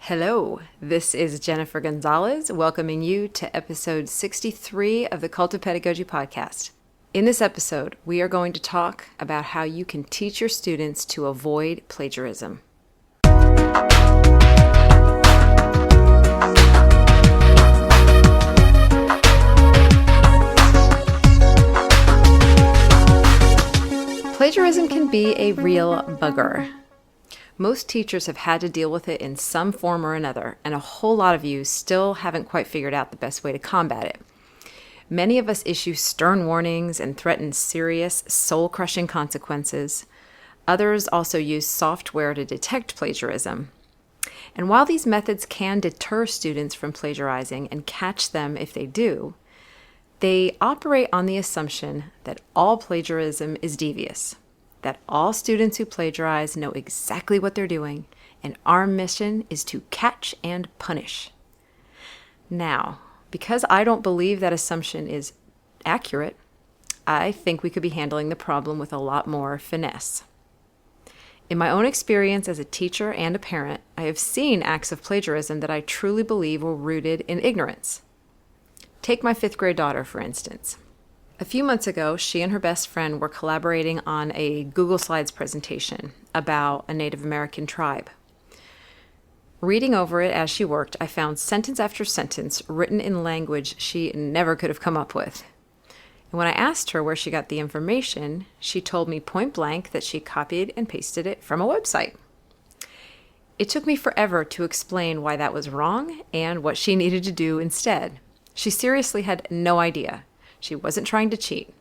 Hello, this is Jennifer Gonzalez welcoming you to episode 63 of the Cult of Pedagogy podcast. In this episode, we are going to talk about how you can teach your students to avoid plagiarism. Plagiarism can be a real bugger. Most teachers have had to deal with it in some form or another, and a whole lot of you still haven't quite figured out the best way to combat it. Many of us issue stern warnings and threaten serious, soul-crushing consequences. Others also use software to detect plagiarism. And while these methods can deter students from plagiarizing and catch them if they do, they operate on the assumption that all plagiarism is devious, that all students who plagiarize know exactly what they're doing, and our mission is to catch and punish. Now, because I don't believe that assumption is accurate, I think we could be handling the problem with a lot more finesse. In my own experience as a teacher and a parent, I have seen acts of plagiarism that I truly believe were rooted in ignorance. Take my 5th grade daughter, for instance. A few months ago, she and her best friend were collaborating on a Google Slides presentation about a Native American tribe. Reading over it as she worked, I found sentence after sentence written in language she never could have come up with. And when I asked her where she got the information, she told me point blank that she copied and pasted it from a website. It took me forever to explain why that was wrong and what she needed to do instead. She seriously had no idea. She wasn't trying to cheat.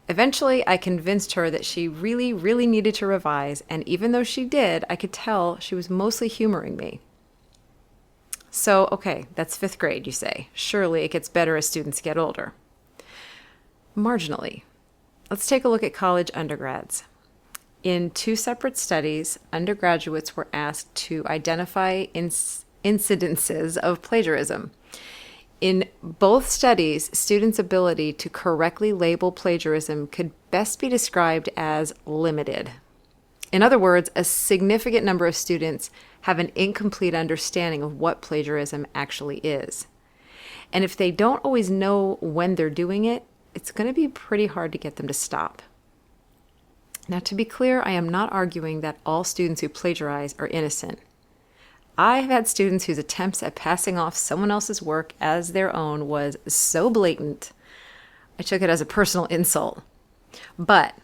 Eventually, I convinced her that she really needed to revise, and even though she did, I could tell she was mostly humoring me. So, okay, that's 5th grade, you say. Surely it gets better as students get older. Marginally. Let's take a look at college undergrads. In 2 separate studies, undergraduates were asked to identify incidences of plagiarism. In both studies, students' ability to correctly label plagiarism could best be described as limited. In other words, a significant number of students have an incomplete understanding of what plagiarism actually is. And if they don't always know when they're doing it, it's going to be pretty hard to get them to stop. Now, to be clear, I am not arguing that all students who plagiarize are innocent. I have had students whose attempts at passing off someone else's work as their own was so blatant, I took it as a personal insult. But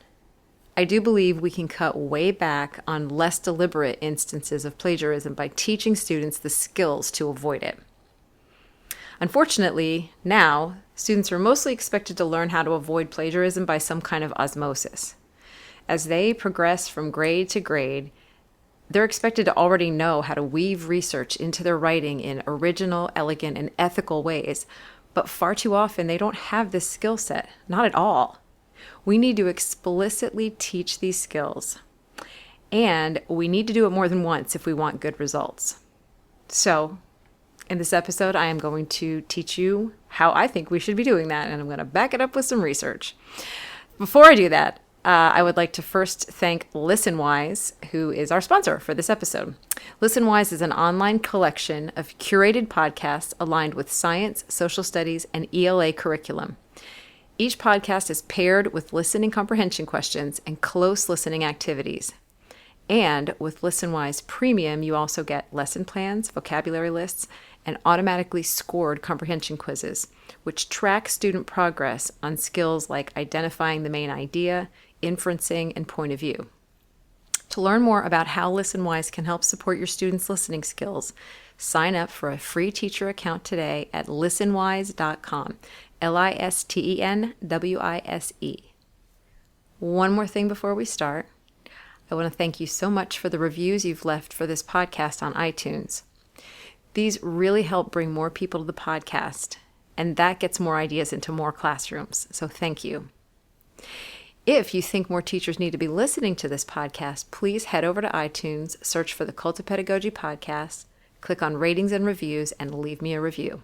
I do believe we can cut way back on less deliberate instances of plagiarism by teaching students the skills to avoid it. Unfortunately, now, students are mostly expected to learn how to avoid plagiarism by some kind of osmosis. As they progress from grade to grade, they're expected to already know how to weave research into their writing in original, elegant, and ethical ways, but far too often they don't have this skill set, not at all. We need to explicitly teach these skills, and we need to do it more than once if we want good results. So, in this episode, I am going to teach you how I think we should be doing that, and I'm going to back it up with some research. Before I do that, I would like to first thank ListenWise, who is our sponsor for this episode. ListenWise is an online collection of curated podcasts aligned with science, social studies, and ELA curriculum. Each podcast is paired with listening comprehension questions and close listening activities. And with ListenWise Premium, you also get lesson plans, vocabulary lists, and automatically scored comprehension quizzes, which track student progress on skills like identifying the main idea, inferencing, and point of view. To learn more about how ListenWise can help support your students' listening skills, sign up for a free teacher account today at listenwise.com, ListenWise. One more thing before we start. I want to thank you so much for the reviews you've left for this podcast on iTunes. These really help bring more people to the podcast, and that gets more ideas into more classrooms, so thank you. If you think more teachers need to be listening to this podcast, please head over to iTunes, search for the Cult of Pedagogy podcast, click on ratings and reviews, and leave me a review.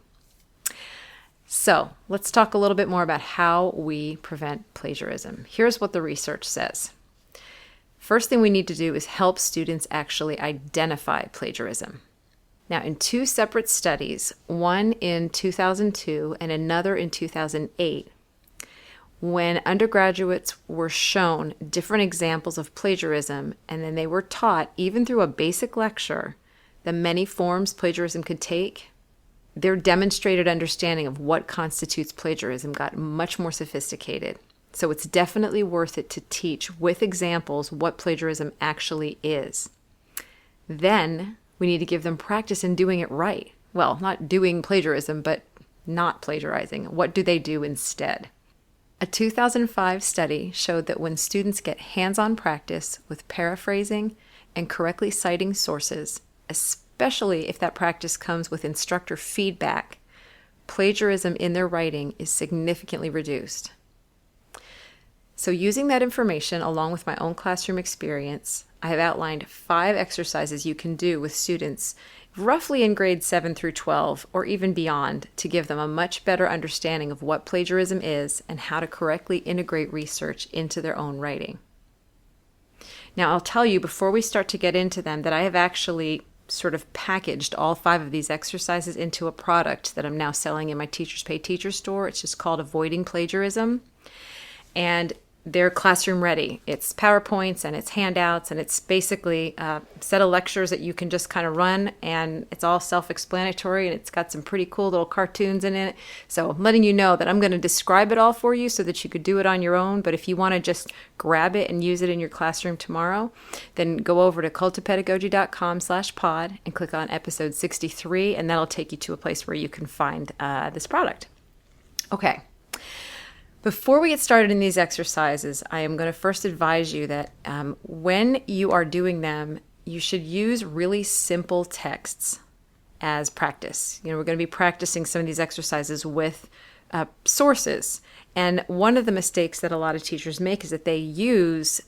So let's talk a little bit more about how we prevent plagiarism. Here's what the research says. First thing we need to do is help students actually identify plagiarism. Now, in two separate studies, one in 2002 and another in 2008, when undergraduates were shown different examples of plagiarism, and then they were taught, even through a basic lecture, the many forms plagiarism could take, their demonstrated understanding of what constitutes plagiarism got much more sophisticated. So it's definitely worth it to teach with examples what plagiarism actually is. Then we need to give them practice in doing it right. Well, not doing plagiarism, but not plagiarizing. What do they do instead? A 2005 study showed that when students get hands-on practice with paraphrasing and correctly citing sources, especially if that practice comes with instructor feedback, plagiarism in their writing is significantly reduced. So using that information along with my own classroom experience, I have outlined 5 exercises you can do with students roughly in grades 7 through 12 or even beyond to give them a much better understanding of what plagiarism is and how to correctly integrate research into their own writing. Now, I'll tell you before we start to get into them that I have actually sort of packaged all 5 of these exercises into a product that I'm now selling in my Teachers Pay Teachers store. It's just called Avoiding Plagiarism. And they're classroom ready. It's PowerPoints and it's handouts and it's basically a set of lectures that you can just kind of run, and it's all self-explanatory and it's got some pretty cool little cartoons in it. So I'm letting you know that I'm going to describe it all for you so that you could do it on your own. But if you want to just grab it and use it in your classroom tomorrow, then go over to cultofpedagogy.com/pod and click on episode 63, and that'll take you to a place where you can find this product. Okay. Before we get started in these exercises, I am going to first advise you that when you are doing them, you should use really simple texts as practice. We're going to be practicing some of these exercises with sources. And one of the mistakes that a lot of teachers make is that they use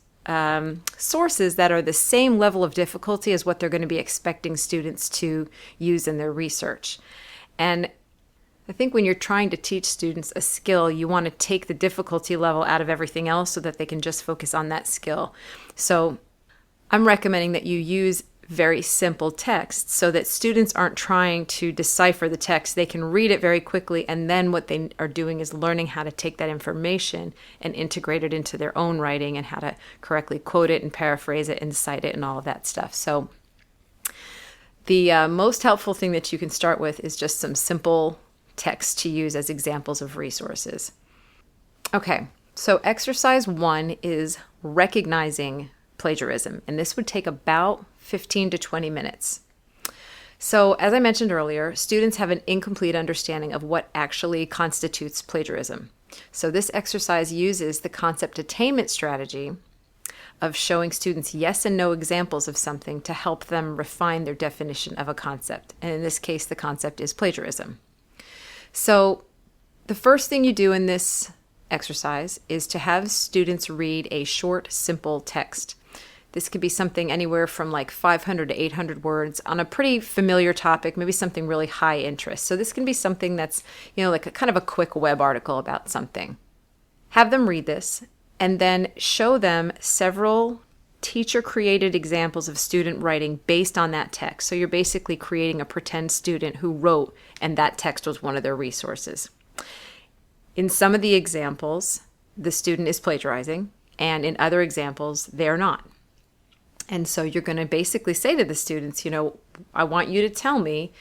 sources that are the same level of difficulty as what they're going to be expecting students to use in their research. And I think when you're trying to teach students a skill, you want to take the difficulty level out of everything else so that they can just focus on that skill. So I'm recommending that you use very simple text so that students aren't trying to decipher the text. They can read it very quickly, and then what they are doing is learning how to take that information and integrate it into their own writing and how to correctly quote it and paraphrase it and cite it and all of that stuff. So the most helpful thing that you can start with is just some simple text to use as examples of resources. Okay, so exercise 1 is recognizing plagiarism, and this would take about 15 to 20 minutes. So as I mentioned earlier, students have an incomplete understanding of what actually constitutes plagiarism. So this exercise uses the concept attainment strategy of showing students yes and no examples of something to help them refine their definition of a concept. And in this case, the concept is plagiarism. So the first thing you do in this exercise is to have students read a short, simple text. This could be something anywhere from like 500 to 800 words on a pretty familiar topic, maybe something really high interest. So this can be something that's, like a kind of a quick web article about something. Have them read this and then show them several teacher-created examples of student writing based on that text. So you're basically creating a pretend student who wrote, and that text was one of their resources. In some of the examples, the student is plagiarizing, and in other examples, they're not. And so you're going to basically say to the students, I want you to tell me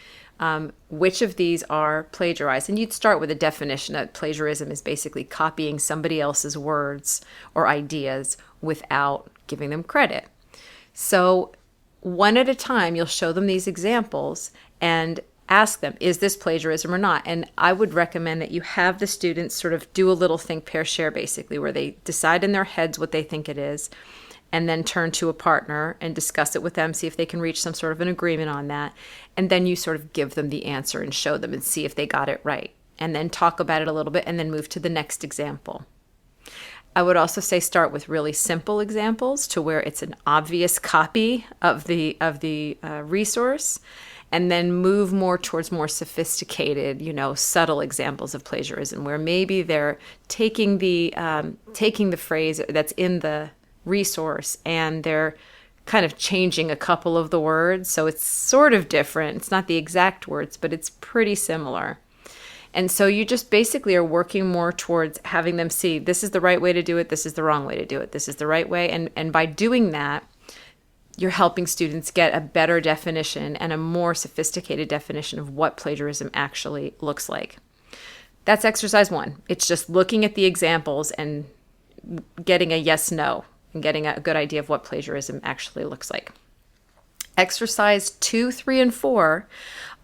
which of these are plagiarized. And you'd start with a definition that plagiarism is basically copying somebody else's words or ideas without giving them credit. So one at a time, you'll show them these examples and ask them, is this plagiarism or not? And I would recommend that you have the students sort of do a little think, pair, share, basically, where they decide in their heads what they think it is, and then turn to a partner and discuss it with them, see if they can reach some sort of an agreement on that. And then you sort of give them the answer and show them and see if they got it right. And then talk about it a little bit and then move to the next example. I would also say start with really simple examples to where it's an obvious copy of the resource, and then move more towards more sophisticated, subtle examples of plagiarism where maybe they're taking the phrase that's in the resource and they're kind of changing a couple of the words. So it's sort of different. It's not the exact words, but it's pretty similar. And so you just basically are working more towards having them see this is the right way to do it, this is the wrong way to do it, this is the right way. And by doing that, you're helping students get a better definition and a more sophisticated definition of what plagiarism actually looks like. That's exercise 1. It's just looking at the examples and getting a yes, no, and getting a good idea of what plagiarism actually looks like. Exercise 2, 3, and 4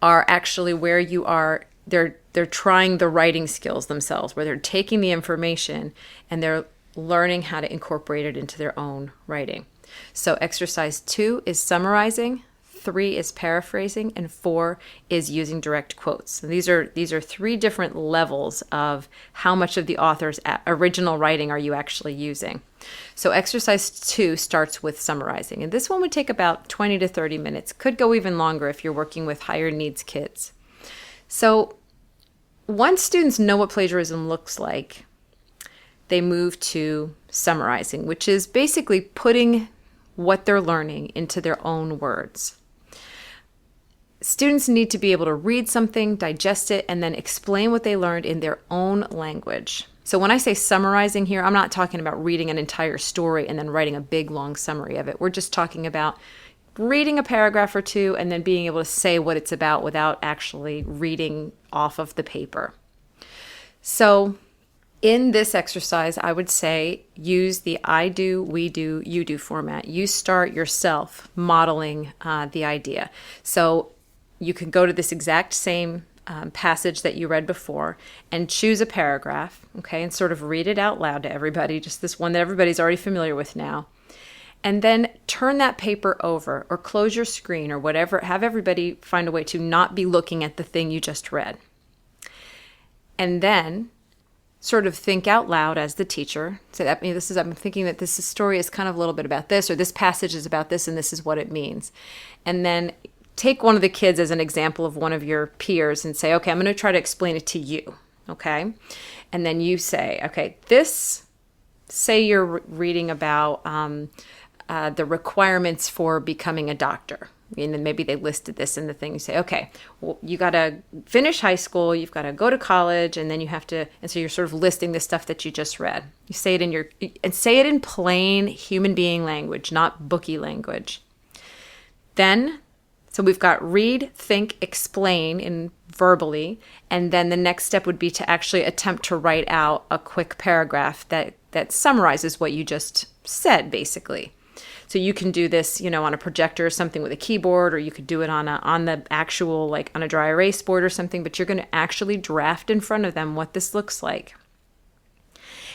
are actually where you are, they're trying the writing skills themselves, where they're taking the information and they're learning how to incorporate it into their own writing. So exercise 2 is summarizing, 3 is paraphrasing, and 4 is using direct quotes. And these are 3 different levels of how much of the author's original writing are you actually using. So exercise 2 starts with summarizing, and this one would take about 20 to 30 minutes. Could go even longer if you're working with higher needs kids. So once students know what plagiarism looks like, they move to summarizing, which is basically putting what they're learning into their own words. Students need to be able to read something, digest it, and then explain what they learned in their own language. So when I say summarizing here, I'm not talking about reading an entire story and then writing a big, long summary of it. We're just talking about reading a paragraph or two and then being able to say what it's about without actually reading off of the paper. So in this exercise, I would say use the I do, we do, you do format. You start yourself modeling the idea. So you can go to this exact same passage that you read before and choose a paragraph, okay, and sort of read it out loud to everybody, just this one that everybody's already familiar with now. And then turn that paper over or close your screen or whatever. Have everybody find a way to not be looking at the thing you just read. And then sort of think out loud as the teacher. Say that I'm thinking that this story is kind of a little bit about this, or this passage is about this, and this is what it means. And then take one of the kids as an example of one of your peers and say, okay, I'm going to try to explain it to you. Okay. And then you say, okay, say you're reading about the requirements for becoming a doctor. And then maybe they listed this in the thing. You say, okay, well, you got to finish high school, you've got to go to college, and then you have to, and so you're sort of listing the stuff that you just read. You say it say it in plain human being language, not booky language. Then, so we've got read, think, explain in verbally, and then the next step would be to actually attempt to write out a quick paragraph that summarizes what you just said, basically. So you can do this, on a projector or something with a keyboard, or you could do it on the actual, like on a dry erase board or something, but you're going to actually draft in front of them what this looks like.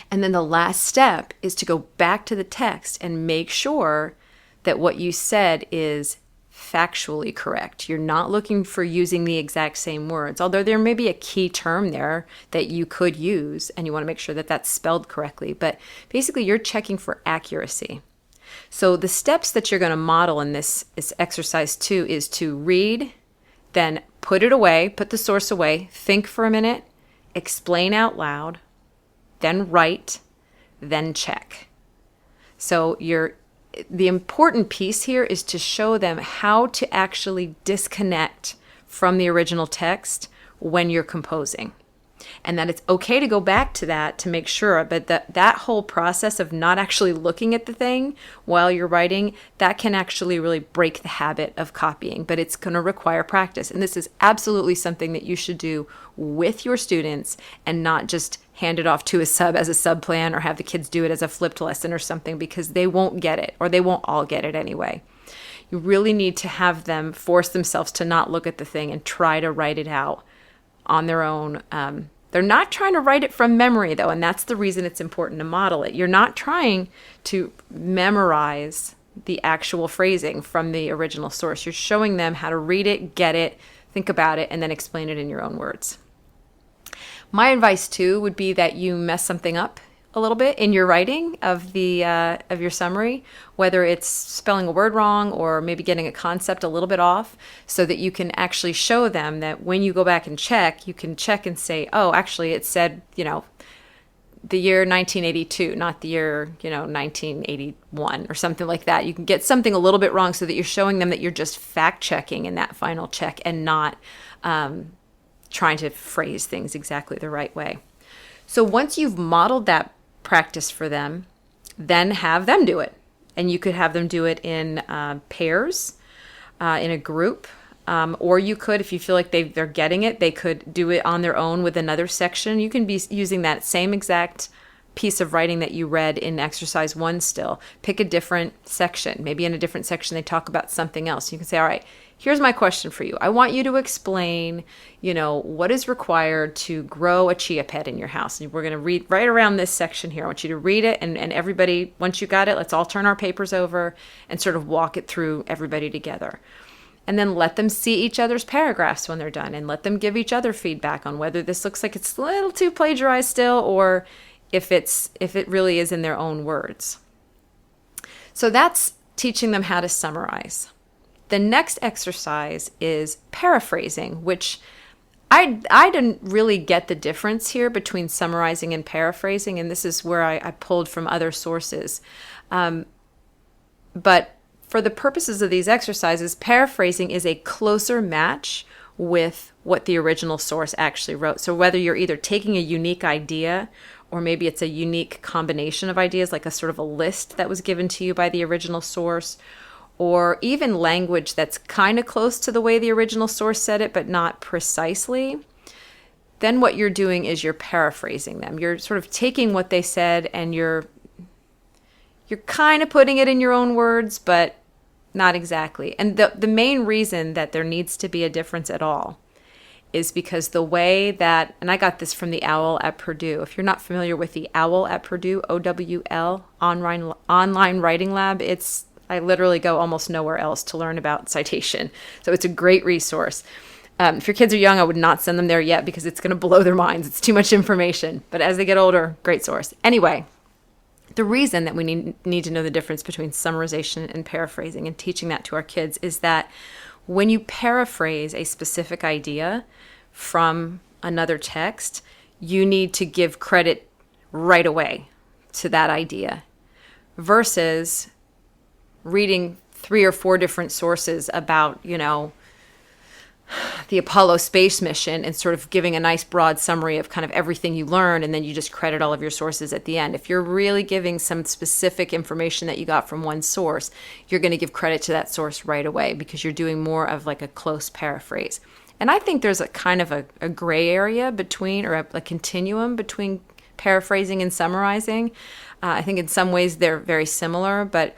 And then the last step is to go back to the text and make sure that what you said is factually correct. You're not looking for using the exact same words, although there may be a key term there that you could use, and you want to make sure that that's spelled correctly. But basically, you're checking for accuracy. So the steps that you're going to model in this exercise 2 is to read, then put it away, put the source away, think for a minute, explain out loud, then write, then check. So the important piece here is to show them how to actually disconnect from the original text when you're composing. And that it's okay to go back to that to make sure, but that whole process of not actually looking at the thing while you're writing, that can actually really break the habit of copying, but it's going to require practice. And this is absolutely something that you should do with your students and not just hand it off to a sub as a sub plan or have the kids do it as a flipped lesson or something, because they won't get it, or they won't all get it anyway. You really need to have them force themselves to not look at the thing and try to write it out on their own. They're not trying to write it from memory, though, and that's the reason it's important to model it. You're not trying to memorize the actual phrasing from the original source. You're showing them how to read it, get it, think about it, and then explain it in your own words. My advice, too, would be that you mess something up a little bit in your writing of your summary, whether it's spelling a word wrong or maybe getting a concept a little bit off, so that you can actually show them that when you go back and check, you can check and say, oh, actually it said, the year 1982, not the year, 1981 or something like that. You can get something a little bit wrong so that you're showing them that you're just fact checking in that final check and not trying to phrase things exactly the right way. So once you've modeled that practice for them, then have them do it. And you could have them do it in pairs, in a group. Or you could, if you feel like they're getting it, they could do it on their own with another section. You can be using that same exact piece of writing that you read in exercise 1 still. Pick a different section. Maybe in a different section they talk about something else. You can say, all right, here's my question for you. I want you to explain, what is required to grow a chia pet in your house. And we're going to read right around this section here. I want you to read it, and everybody, once you got it, let's all turn our papers over and sort of walk it through everybody together. And then let them see each other's paragraphs when they're done, and let them give each other feedback on whether this looks like it's a little too plagiarized still, or if it really is in their own words. So that's teaching them how to summarize. The next exercise is paraphrasing, which I didn't really get the difference here between summarizing and paraphrasing, and this is where I pulled from other sources. But for the purposes of these exercises, paraphrasing is a closer match with what the original source actually wrote. So whether you're either taking a unique idea, or maybe it's a unique combination of ideas, like a sort of a list that was given to you by the original source, or even language that's kind of close to the way the original source said it, but not precisely, then what you're doing is you're paraphrasing them. You're sort of taking what they said and you're kind of putting it in your own words, but not exactly. And the main reason that there needs to be a difference at all is because the way that, and I got this from the OWL at Purdue. If you're not familiar with the OWL at Purdue, OWL, online writing lab, I literally go almost nowhere else to learn about citation. So it's a great resource. If your kids are young, I would not send them there yet because it's going to blow their minds. It's too much information. But as they get older, great source. Anyway, the reason that we need to know the difference between summarization and paraphrasing and teaching that to our kids is that when you paraphrase a specific idea from another text, you need to give credit right away to that idea versus reading 3 or 4 different sources about, the Apollo space mission and sort of giving a nice broad summary of kind of everything you learned, and then you just credit all of your sources at the end. If you're really giving some specific information that you got from one source, you're going to give credit to that source right away because you're doing more of like a close paraphrase. And I think there's a kind of a gray area between, or a continuum between paraphrasing and summarizing. I think in some ways they're very similar, but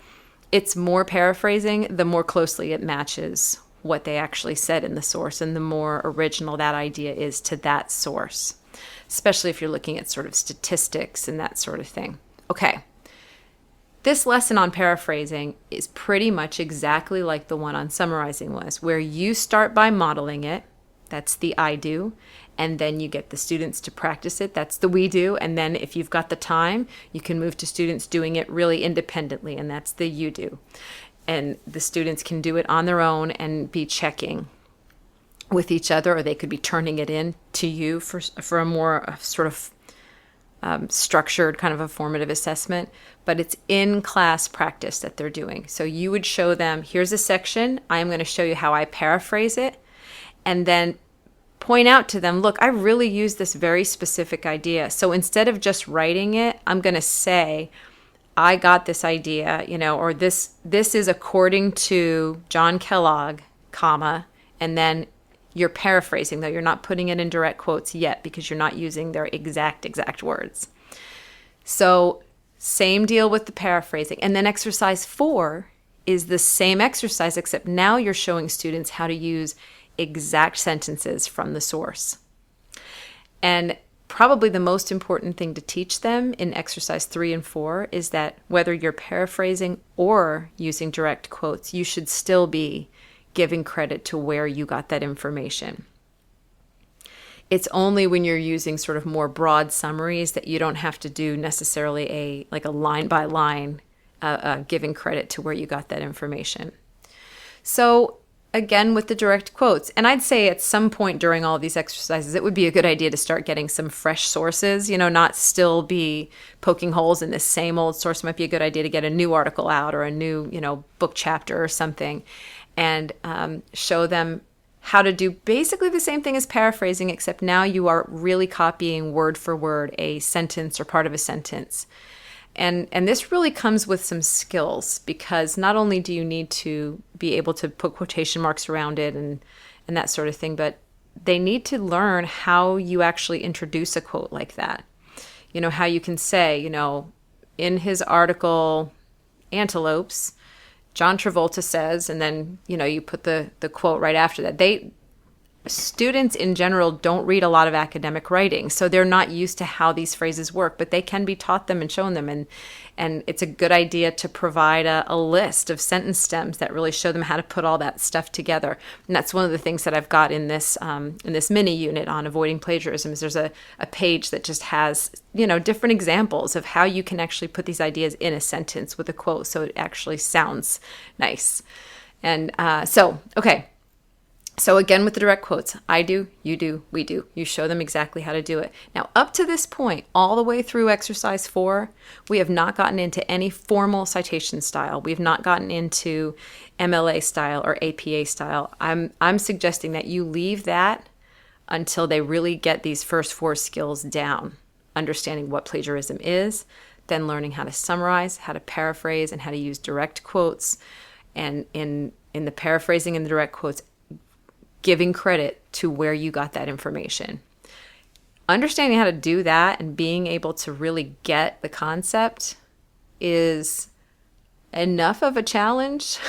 it's more paraphrasing the more closely it matches what they actually said in the source and the more original that idea is to that source, especially if you're looking at sort of statistics and that sort of thing. Okay, this lesson on paraphrasing is pretty much exactly like the one on summarizing was, where you start by modeling it, that's the I do, and then you get the students to practice it, that's the we do, and then if you've got the time, you can move to students doing it really independently, and that's the you do. And the students can do it on their own and be checking with each other, or they could be turning it in to you for a more sort of structured kind of a formative assessment. But it's in-class practice that they're doing. So you would show them, here's a section, I'm going to show you how I paraphrase it, and then point out to them, look, I really use this very specific idea. So instead of just writing it, I'm going to say, I got this idea, or this is according to John Kellogg, comma, and then you're paraphrasing, though you're not putting it in direct quotes yet because you're not using their exact words. So same deal with the paraphrasing. And then exercise 4 is the same exercise, except now you're showing students how to use exact sentences from the source. And probably the most important thing to teach them in exercise 3 and 4 is that whether you're paraphrasing or using direct quotes, you should still be giving credit to where you got that information. It's only when you're using sort of more broad summaries that you don't have to do necessarily a line by line giving credit to where you got that information. So again with the direct quotes. And I'd say at some point during all of these exercises, it would be a good idea to start getting some fresh sources, not still be poking holes in the same old source. It might be a good idea to get a new article out or a new, book chapter or something, and show them how to do basically the same thing as paraphrasing, except now you are really copying word for word a sentence or part of a sentence. And this really comes with some skills, because not only do you need to be able to put quotation marks around it and that sort of thing, but they need to learn how you actually introduce a quote like that. How you can say, in his article, Antelopes, John Travolta says, and then, you put the quote right after that. Students in general don't read a lot of academic writing, so they're not used to how these phrases work, but they can be taught them and shown them. And it's a good idea to provide a list of sentence stems that really show them how to put all that stuff together. And that's one of the things that I've got in this mini unit on avoiding plagiarism. Is there's a page that just has, different examples of how you can actually put these ideas in a sentence with a quote so it actually sounds nice. And okay. So again, with the direct quotes, I do, you do, we do. You show them exactly how to do it. Now, up to this point, all the way through exercise 4, we have not gotten into any formal citation style. We've not gotten into MLA style or APA style. I'm suggesting that you leave that until they really get these first 4 skills down, understanding what plagiarism is, then learning how to summarize, how to paraphrase, and how to use direct quotes. And in the paraphrasing and the direct quotes, giving credit to where you got that information. Understanding how to do that and being able to really get the concept is enough of a challenge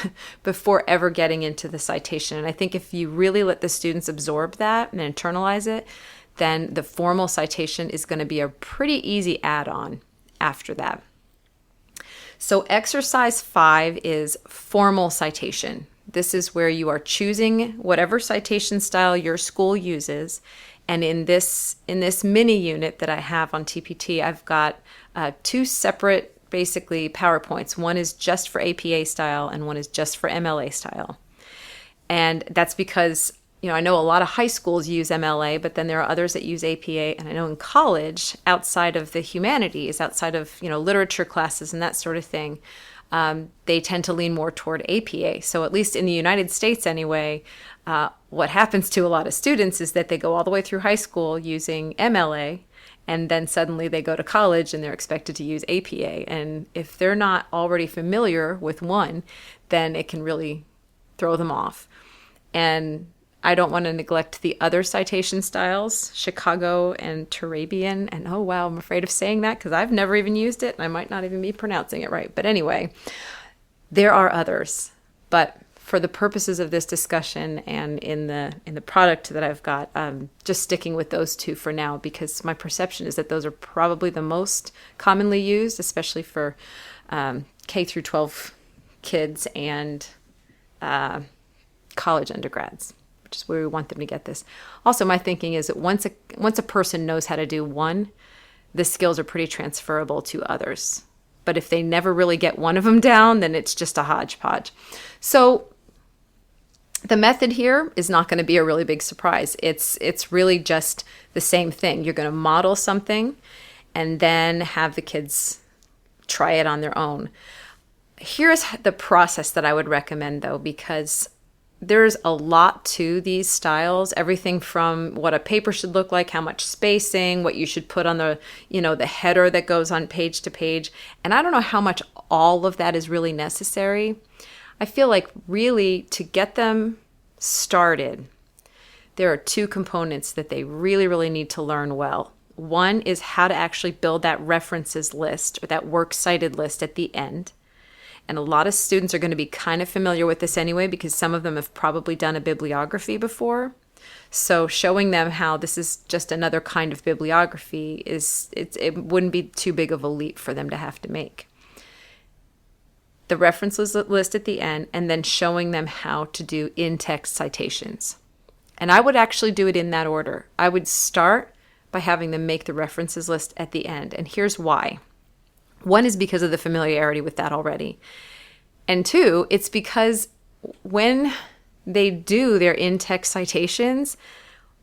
before ever getting into the citation. And I think if you really let the students absorb that and internalize it, then the formal citation is going to be a pretty easy add-on after that. So exercise 5 is formal citation. This is where you are choosing whatever citation style your school uses. And in this mini unit that I have on TPT, I've got 2 separate, basically, PowerPoints. One is just for APA style and one is just for MLA style. And that's because, I know a lot of high schools use MLA, but then there are others that use APA. And I know in college, outside of the humanities, outside of, literature classes and that sort of thing, they tend to lean more toward APA. So at least in the United States anyway, what happens to a lot of students is that they go all the way through high school using MLA, and then suddenly they go to college and they're expected to use APA. And if they're not already familiar with one, then it can really throw them off. And I don't want to neglect the other citation styles, Chicago and Turabian. And oh, wow, I'm afraid of saying that because I've never even used it and I might not even be pronouncing it right. But anyway, there are others. But for the purposes of this discussion and in the product that I've got, just sticking with those 2 for now, because my perception is that those are probably the most commonly used, especially for K through 12 kids and college undergrads, which is where we want them to get this. Also, my thinking is that once a person knows how to do one, the skills are pretty transferable to others. But if they never really get one of them down, then it's just a hodgepodge. So the method here is not going to be a really big surprise. It's really just the same thing. You're going to model something and then have the kids try it on their own. Here's the process that I would recommend, though, because there's a lot to these styles, everything from what a paper should look like, how much spacing, what you should put on the, the header that goes on page to page. And I don't know how much all of that is really necessary. I feel like really to get them started, there are 2 components that they really, really need to learn well. One is how to actually build that references list or that works cited list at the end. And a lot of students are going to be kind of familiar with this anyway, because some of them have probably done a bibliography before. So showing them how this is just another kind of bibliography it wouldn't be too big of a leap for them to have to make. The references list at the end, and then showing them how to do in-text citations. And I would actually do it in that order. I would start by having them make the references list at the end. And here's why. One is because of the familiarity with that already. And 2, it's because when they do their in-text citations,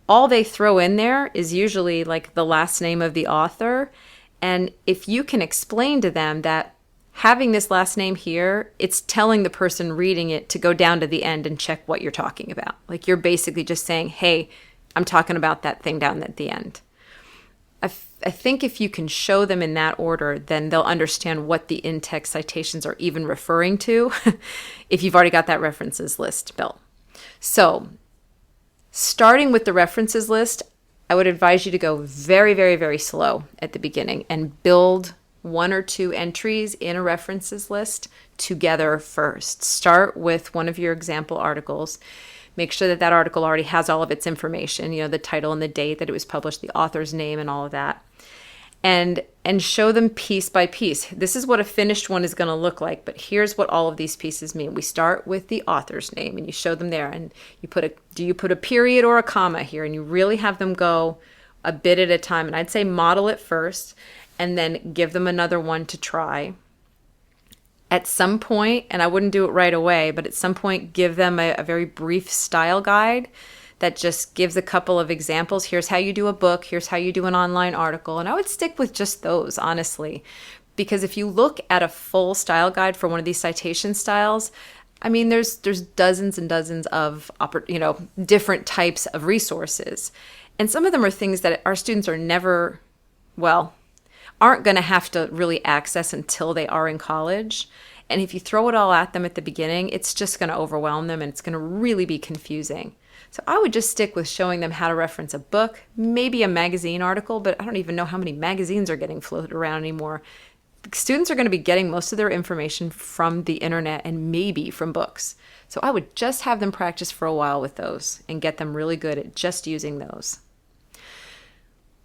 all they throw in there is usually like the last name of the author. And if you can explain to them that having this last name here, it's telling the person reading it to go down to the end and check what you're talking about. Like you're basically just saying, hey, I'm talking about that thing down at the end. I think if you can show them in that order, then they'll understand what the in-text citations are even referring to if you've already got that references list built. So starting with the references list, I would advise you to go very, very, very slow at the beginning and build 1 or 2 entries in a references list together first. Start with one of your example articles. Make sure that that article already has all of its information, the title and the date that it was published, the author's name and all of that. And show them piece by piece. This is what a finished one is going to look like, but here's what all of these pieces mean. We start with the author's name and you show them there, and do you put a period or a comma here? And you really have them go a bit at a time. And I'd say model it first and then give them another one to try. At some point, and I wouldn't do it right away, but at some point give them a very brief style guide that just gives a couple of examples. Here's how you do a book. Here's how you do an online article. And I would stick with just those, honestly, because if you look at a full style guide for one of these citation styles, I mean, there's dozens and dozens of different types of resources. And some of them are things that our students are aren't going to have to really access until they are in college. And if you throw it all at them at the beginning, it's just going to overwhelm them and it's going to really be confusing. So I would just stick with showing them how to reference a book, maybe a magazine article, but I don't even know how many magazines are getting floated around anymore. Students are going to be getting most of their information from the internet and maybe from books. So I would just have them practice for a while with those and get them really good at just using those.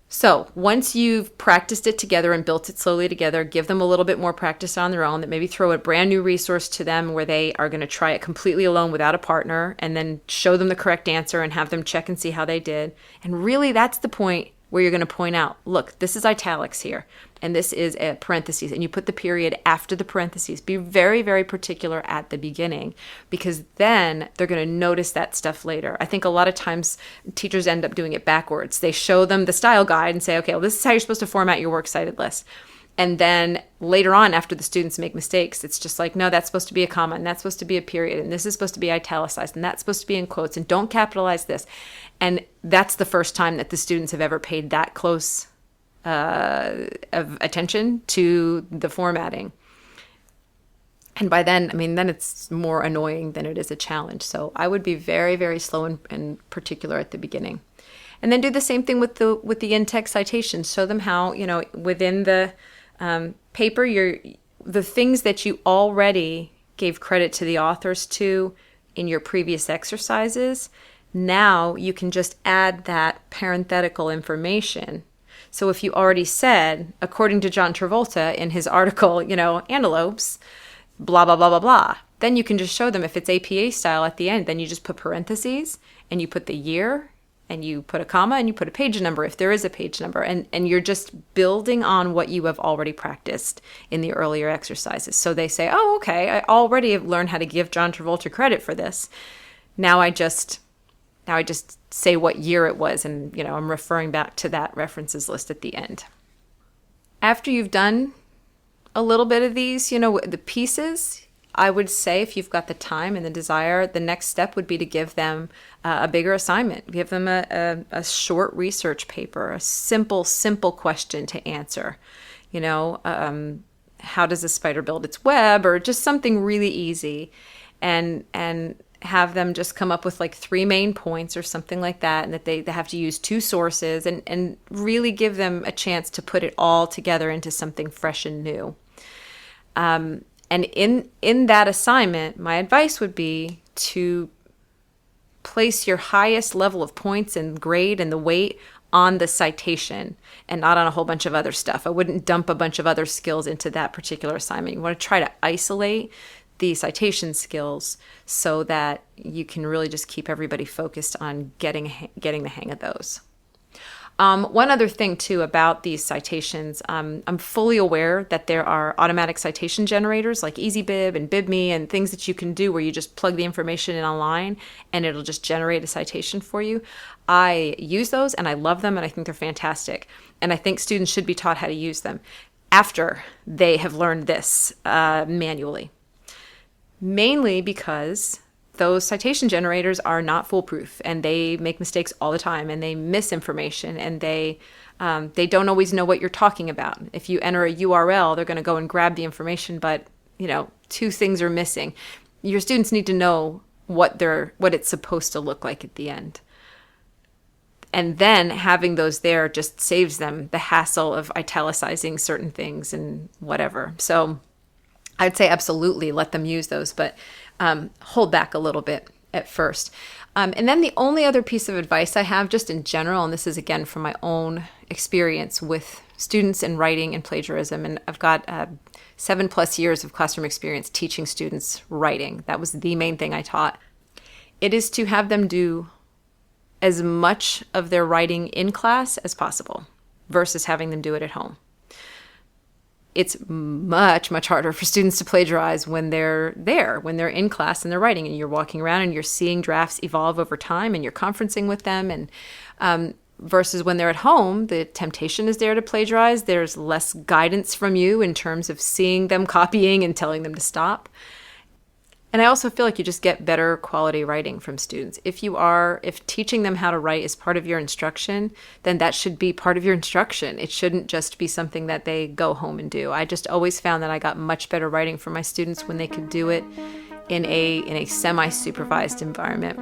So once you've practiced it together and built it slowly together, give them a little bit more practice on their own, that maybe throw a brand new resource to them where they are going to try it completely alone without a partner, and then show them the correct answer and have them check and see how they did. And really that's the point where you're going to point out, look, this is italics here, and this is a parentheses, and you put the period after the parentheses. Be very, very particular at the beginning, because then they're going to notice that stuff later. I think a lot of times teachers end up doing it backwards. They show them the style guide and say, okay, well, this is how you're supposed to format your works cited list. And then later on, after the students make mistakes, it's just like, no, that's supposed to be a comma, and that's supposed to be a period, and this is supposed to be italicized, and that's supposed to be in quotes, and don't capitalize this. And that's the first time that the students have ever paid that close of attention to the formatting. And by then, then it's more annoying than it is a challenge. So I would be very, very slow and particular at the beginning. And then do the same thing with the in-text citations. Show them how, within the paper, the things that you already gave credit to the authors to in your previous exercises, now you can just add that parenthetical information. So if you already said, according to John Travolta in his article, antelopes, blah, blah, blah, blah, blah, then you can just show them, if it's APA style at the end, then you just put parentheses and you put the year and you put a comma and you put a page number if there is a page number, and you're just building on what you have already practiced in the earlier exercises. So they say, oh, okay, I already have learned how to give John Travolta credit for this. Now I just say what year it was, and I'm referring back to that references list at the end. After you've done a little bit of these, the pieces, I would say if you've got the time and the desire, the next step would be to give them a bigger assignment. Give them a short research paper, a simple question to answer. How does a spider build its web, or just something really easy, and have them just come up with like 3 main points or something like that, and that they have to use 2 sources, and really give them a chance to put it all together into something fresh and new. And in that assignment, my advice would be to place your highest level of points and grade and the weight on the citation and not on a whole bunch of other stuff. I wouldn't dump a bunch of other skills into that particular assignment. You want to try to isolate the citation skills so that you can really just keep everybody focused on getting the hang of those. One other thing, too, about these citations, I'm fully aware that there are automatic citation generators like EasyBib and BibMe and things that you can do where you just plug the information in online and it'll just generate a citation for you. I use those and I love them and I think they're fantastic. And I think students should be taught how to use them after they have learned this manually. Mainly because those citation generators are not foolproof and they make mistakes all the time and they miss information and they don't always know what you're talking about. If you enter a URL, they're going to go and grab the information, but two things are missing. Your students need to know what it's supposed to look like at the end. And then having those there just saves them the hassle of italicizing certain things and whatever. So I'd say absolutely let them use those, but hold back a little bit at first. And then the only other piece of advice I have just in general, and this is again from my own experience with students and writing and plagiarism, and I've got 7+ years of classroom experience teaching students writing. That was the main thing I taught. It is to have them do as much of their writing in class as possible versus having them do it at home. It's much, much harder for students to plagiarize when they're there, when they're in class and they're writing and you're walking around and you're seeing drafts evolve over time and you're conferencing with them. And versus when they're at home, the temptation is there to plagiarize. There's less guidance from you in terms of seeing them copying and telling them to stop. And I also feel like you just get better quality writing from students. If teaching them how to write is part of your instruction, then that should be part of your instruction. It shouldn't just be something that they go home and do. I just always found that I got much better writing from my students when they could do it in a semi-supervised environment.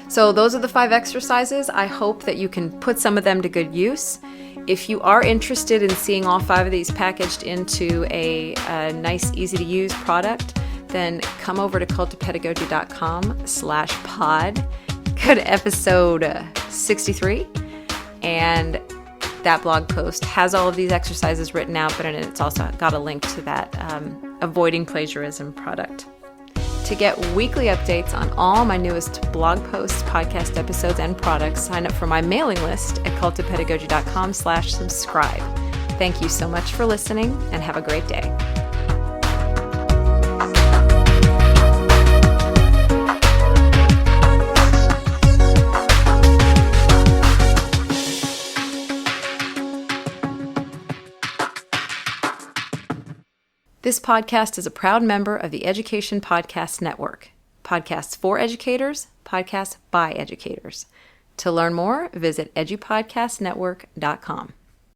So those are the 5 exercises. I hope that you can put some of them to good use. If you are interested in seeing all 5 of these packaged into a nice, easy-to-use product, then come over to cultofpedagogy.com/pod. Go to episode 63, and that blog post has all of these exercises written out, but it's also got a link to that Avoiding Plagiarism product. To get weekly updates on all my newest blog posts, podcast episodes, and products, sign up for my mailing list at cultofpedagogy.com/subscribe. Thank you so much for listening, and have a great day. This podcast is a proud member of the Education Podcast Network. Podcasts for educators, podcasts by educators. To learn more, visit edupodcastnetwork.com.